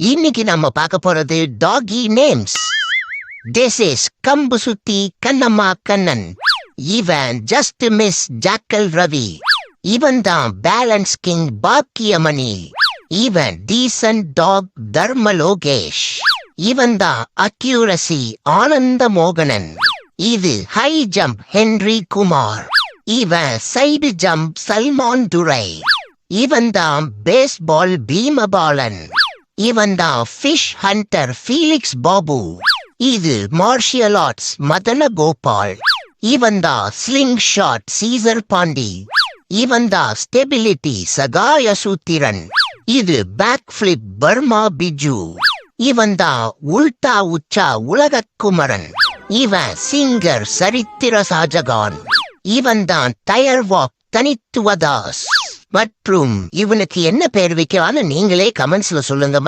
இன்னைக்கு நம்ம பார்க்க போறது டாகி நேம்ஸ். திஸ் இஸ் கம்பு சுத்தி கண்ணம்மா கண்ணன். இவன் ஜஸ்ட் மிஸ் ஜாக்கல் ரவி. இவன் தான் பேலன்ஸ் கிங் பாக்கியமணி. இவன் டீசன்ட் டாக் தர்ம லோகேஷ். இவன் தான் அக்யூரசி ஆனந்த மோகனன். இது ஹை ஜம்ப் ஹென்ரி குமார். இவன் சைடு ஜம்ப் சல்மான் துரை. இவன் தான் பேஸ்பால் பீமபாலன். இவன் தான் ஃபிஷ் ஹண்டர் ஃபீலிக்ஸ் பாபு. இது மார்ஷியல் ஆர்ட்ஸ் மதன கோபால். இவன் தான் ஸ்லிங் ஷாட் சீசர் பாண்டி. இவன் தான் ஸ்டெபிலிட்டி சகாய சூத்திரன். இது பேக் ஃபிளிப் பர்மா பிஜு. இவன் தான் உல்டா உச்சா உலகக்குமரன். இவன் சிங்கர் சரித்திர ஷாஜகான். இவன் தான் டயர் வாக் தனித்துவதாஸ். மற்றும் இவனுக்கு என்ன பேர் வைக்கலான்னு நீங்களே கமெண்ட்ஸ்ல சொல்லுங்க.